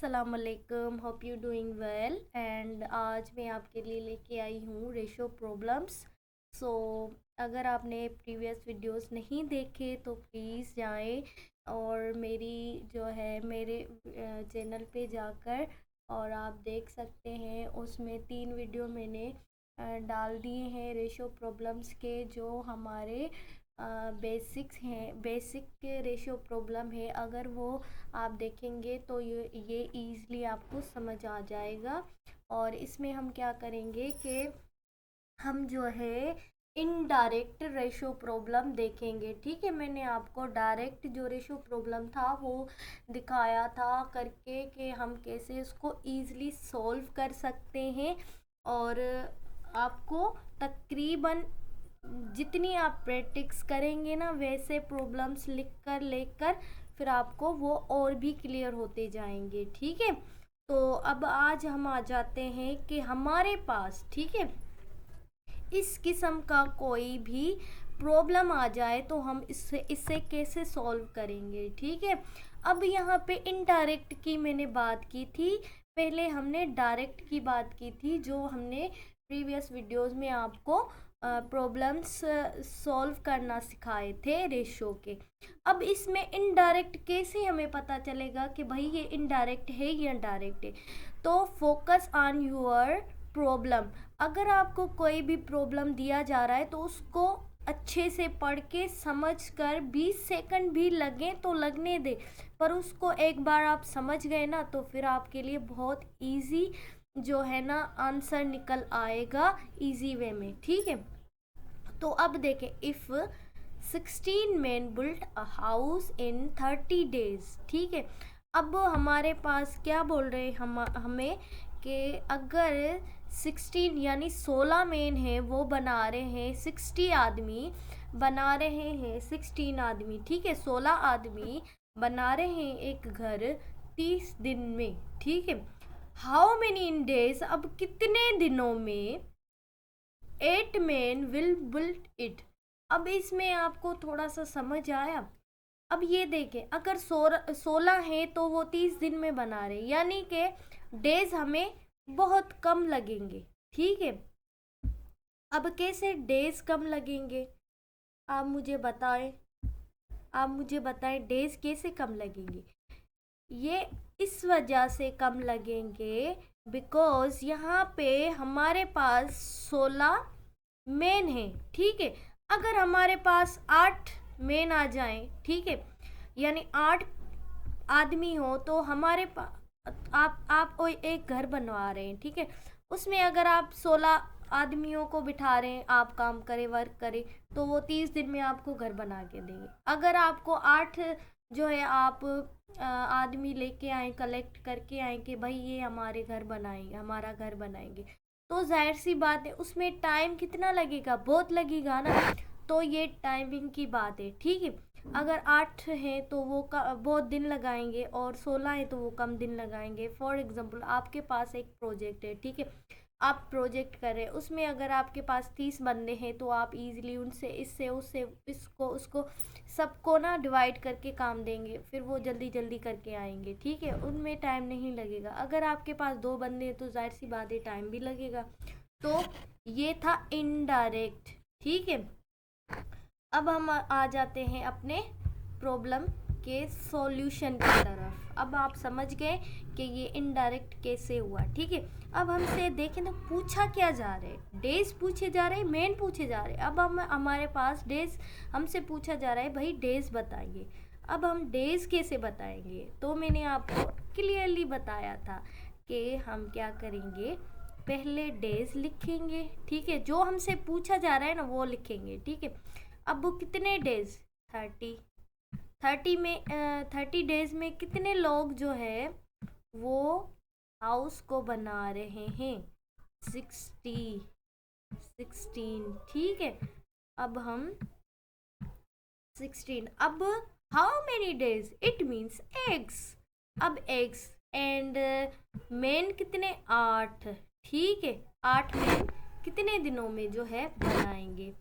अस्सलाम वालेकुम, hope you doing well. And आज मैं आपके लिए लेके आई हूँ रेशो प्रॉब्लम्स। सो अगर आपने प्रीवियस वीडियोस नहीं देखे तो प्लीज़ जाएं और मेरी जो है मेरे चैनल पे जाकर और आप देख सकते हैं। उसमें 3 वीडियो मैंने डाल दिए हैं रेशो प्रॉब्लम्स के, जो हमारे बेसिक्स हैं, बेसिक रेशो प्रॉब्लम है। अगर वो आप देखेंगे तो ये ईज़िली आपको समझ आ जाएगा। और इसमें हम क्या करेंगे कि हम जो है इनडायरेक्ट रेशो प्रॉब्लम देखेंगे। ठीक है, मैंने आपको डायरेक्ट जो रेशो प्रॉब्लम था वो दिखाया था करके कि हम कैसे उसको ईज़िली सॉल्व कर सकते हैं। और आपको तकरीबन जितनी आप प्रैक्टिस करेंगे ना, वैसे प्रॉब्लम्स लिख कर लेकर फिर आपको वो और भी क्लियर होते जाएंगे। ठीक है, तो अब आज हम आ जाते हैं कि हमारे पास, ठीक है, इस किस्म का कोई भी प्रॉब्लम आ जाए तो हम इससे कैसे सॉल्व करेंगे। ठीक है, अब यहाँ पे इनडायरेक्ट की मैंने बात की थी, पहले हमने डायरेक्ट की बात की थी, जो हमने प्रीवियस वीडियोस में आपको प्रॉब्लम्स सॉल्व करना सिखाए थे रेशो के। अब इसमें इनडायरेक्ट कैसे हमें पता चलेगा कि भाई ये इनडायरेक्ट है या डायरेक्ट है। तो फोकस ऑन योर प्रॉब्लम। अगर आपको कोई भी प्रॉब्लम दिया जा रहा है तो उसको अच्छे से पढ़ के समझ कर 20 सेकंड भी लगे तो लगने दे, पर उसको एक बार आप समझ गए ना तो फिर आपके लिए बहुत इजी जो है ना आंसर निकल आएगा इजी वे में। ठीक है, तो अब देखें, if 16 men built a house in 30 days। ठीक है, अब हमारे पास क्या बोल रहे हैं हमें कि अगर 16 यानी 16 मेन है वो बना रहे हैं, 60 आदमी बना रहे हैं, 16 आदमी, ठीक है, 16 आदमी बना रहे हैं एक घर 30 दिन में। ठीक है, हाउ मेनी इन डेज, अब कितने दिनों में 8 men विल बिल्ड इट। अब इसमें आपको थोड़ा सा समझ आया। अब ये देखें, अगर 16 है तो वो 30 दिन में बना रहे, यानी कि डेज हमें बहुत कम लगेंगे। ठीक है, अब कैसे डेज कम लगेंगे, आप मुझे बताएं, आप मुझे बताएं डेज कैसे कम लगेंगे। ये इस वजह से कम लगेंगे बिकॉज यहाँ पे हमारे पास 16 मेन है। ठीक है, अगर हमारे पास 8 मेन आ जाएं, ठीक है, यानी 8 आदमी हो तो हमारे पास आप कोई एक घर बनवा रहे हैं, ठीक है, उसमें अगर आप 16 आदमियों को बिठा रहे हैं, आप काम करें, वर्क करें, तो वो 30 दिन में आपको घर बना के देंगे। अगर आपको 8 जो है आप आदमी लेके आए, कलेक्ट करके आए कि भाई ये हमारे घर बनाएंगे, हमारा घर बनाएंगे, तो जाहिर सी बात है उसमें टाइम कितना लगेगा, बहुत लगेगा ना। तो ये टाइमिंग की बात है। ठीक है, अगर 8 हैं तो वो बहुत दिन लगाएंगे, और 16 हैं तो वो कम दिन लगाएंगे। फॉर एग्जांपल आपके पास एक प्रोजेक्ट है, ठीक है, आप प्रोजेक्ट कर रहे हैं, उसमें अगर आपके पास 30 बंदे हैं तो आप इजीली उनसे इससे उससे इसको उसको सबको ना डिवाइड करके काम देंगे, फिर वो जल्दी जल्दी करके आएंगे। ठीक है, उनमें टाइम नहीं लगेगा। अगर आपके पास 2 बंदे हैं तो जाहिर सी बात है टाइम भी लगेगा। तो ये था इनडायरेक्ट। ठीक है, अब हम आ जाते हैं अपने प्रॉब्लम के सॉल्यूशन की तरफ। अब आप समझ गए कि ये इनडायरेक्ट कैसे हुआ। ठीक है, अब हमसे देखें तो पूछा क्या जा रहा है, डेज पूछे जा रहे हैं, मेन पूछे जा रहे हैं। अब हम हमारे पास डेज हमसे पूछा जा रहा है, भाई डेज बताइए। अब हम डेज कैसे बताएंगे, तो मैंने आपको क्लियरली बताया था कि हम क्या करेंगे, पहले डेज लिखेंगे। ठीक है, जो हमसे पूछा जा रहा है ना वो लिखेंगे। ठीक है, अब वो कितने डेज, 30 में 30 डेज में कितने लोग जो है वो हाउस को बना रहे हैं, 16। ठीक है, अब हम 16, अब how many days, it means eggs. अब एग्स एंड मेन कितने, 8। ठीक है, 8 मेन कितने दिनों में जो है बनाएंगे।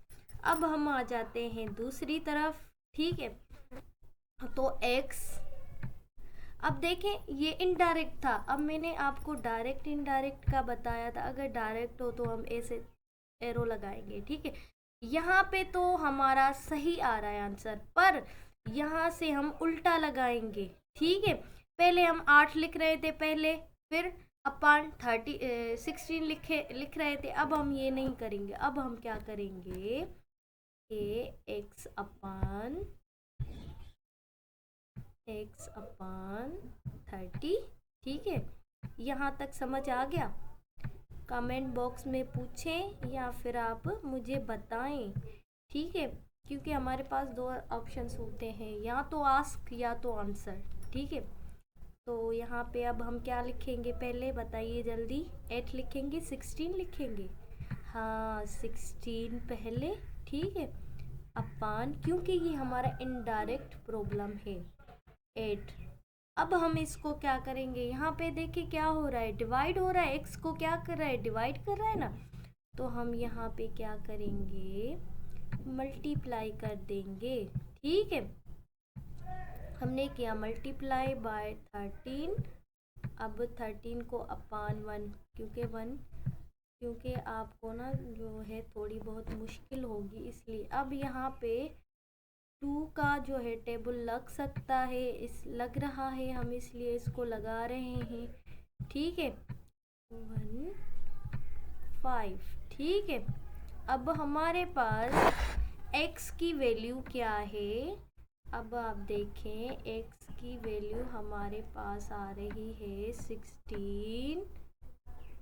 अब हम आ जाते हैं दूसरी तरफ। ठीक है, तो एक्स, अब देखें ये इनडायरेक्ट था, अब मैंने आपको डायरेक्ट इनडायरेक्ट का बताया था। अगर डायरेक्ट हो तो हम ऐसे एरो लगाएंगे, ठीक है। यहाँ पे तो हमारा सही आ रहा है आंसर, पर यहाँ से हम उल्टा लगाएंगे, ठीक है। पहले हम 8 लिख रहे थे पहले, फिर अपान 16 लिख रहे थे। अब हम ये नहीं करेंगे, अब हम क्या करेंगे, एक्स अपान 30, ठीक है। यहाँ तक समझ आ गया? कमेंट बॉक्स में पूछें या फिर आप मुझे बताएं, ठीक है। क्योंकि हमारे पास दो ऑप्शंस होते हैं, या तो आस्क या तो आंसर, ठीक है। तो यहाँ पे अब हम क्या लिखेंगे, पहले बताइए जल्दी। 8 लिखेंगे, 16 लिखेंगे? हाँ 16 पहले, ठीक है। अपान, क्योंकि ये हमारा इनडायरेक्ट प्रॉब्लम है, 8। अब हम इसको क्या करेंगे, यहाँ पे देखिए क्या हो रहा है, डिवाइड हो रहा है। एक्स को क्या कर रहा है, डिवाइड कर रहा है ना। तो हम यहाँ पे क्या करेंगे, मल्टीप्लाई कर देंगे, ठीक है। हमने किया मल्टीप्लाई बाय 13। अब 13 को अपान 1, क्योंकि आपको ना जो है थोड़ी बहुत मुश्किल होगी, इसलिए। अब यहाँ पे 2 का जो है टेबल लग सकता है, लग रहा है, हम इसलिए इसको लगा रहे हैं, ठीक है। 1 5, ठीक है। अब हमारे पास x की वैल्यू क्या है, अब आप देखें x की वैल्यू हमारे पास आ रही है 16,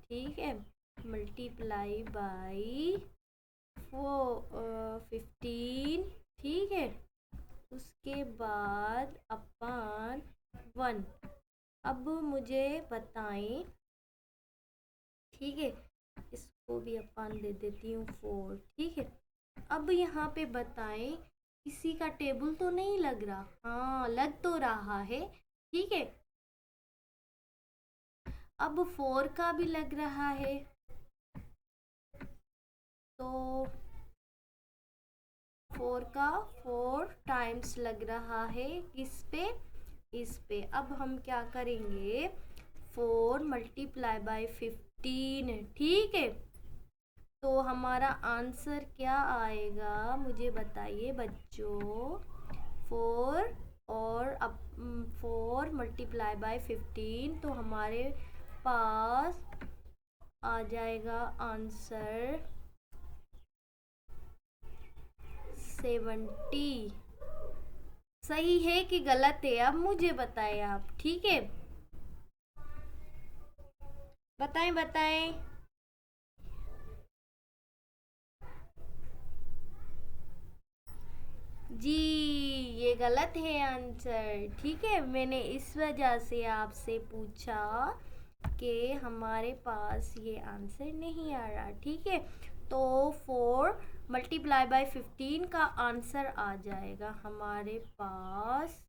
ठीक है। मल्टीप्लाई बाई 15, ठीक है। उसके बाद अपान 1। अब मुझे बताएं, ठीक है, इसको भी अपान दे देती हूँ 4, ठीक है। अब यहाँ पे बताएं, किसी का टेबल तो नहीं लग रहा? हाँ लग तो रहा है, ठीक है। अब 4 का भी लग रहा है, तो 4 का 4 टाइम्स लग रहा है, किस पे, इस पे। अब हम क्या करेंगे, 4 मल्टीप्लाई बाय 15, ठीक है। तो हमारा आंसर क्या आएगा, मुझे बताइए बच्चों। 4 और अब 4 मल्टीप्लाई बाय 15, तो हमारे पास आ जाएगा आंसर 70। सही है कि गलत है, अब मुझे बताएं आप, ठीक है। बताएं बताएं। जी ये गलत है आंसर, ठीक है। मैंने इस वजह से आपसे पूछा कि हमारे पास ये आंसर नहीं आ रहा, ठीक है। तो 4 मल्टीप्लाई बाय 15 का आंसर आ जाएगा हमारे पास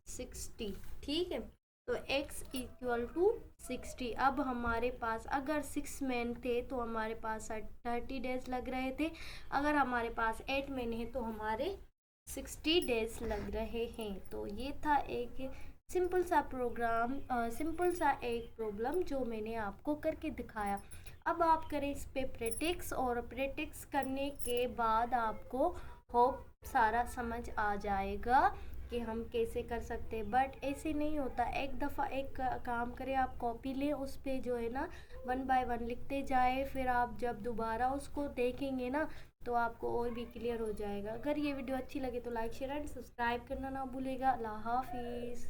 60, ठीक है। तो x इक्वल टू 60। अब हमारे पास अगर 6 मैन थे तो हमारे पास 30 डेज लग रहे थे, अगर हमारे पास 8 मैन है तो हमारे 60 डेज लग रहे हैं। तो ये था एक सिंपल सा प्रोग्राम, सिंपल सा एक प्रॉब्लम जो मैंने आपको करके दिखाया। अब आप करें इस पे प्रैक्टिस, और प्रैक्टिस करने के बाद आपको होप सारा समझ आ जाएगा कि हम कैसे कर सकते हैं। बट ऐसे नहीं होता, एक दफ़ा एक काम करें, आप कॉपी लें, उस पे जो है ना 1 बाय 1 लिखते जाए, फिर आप जब दोबारा उसको देखेंगे ना तो आपको और भी क्लियर हो जाएगा। अगर ये वीडियो अच्छी लगे तो लाइक शेयर एंड सब्सक्राइब करना ना भूलेगा। अल्लाह हाफिज़।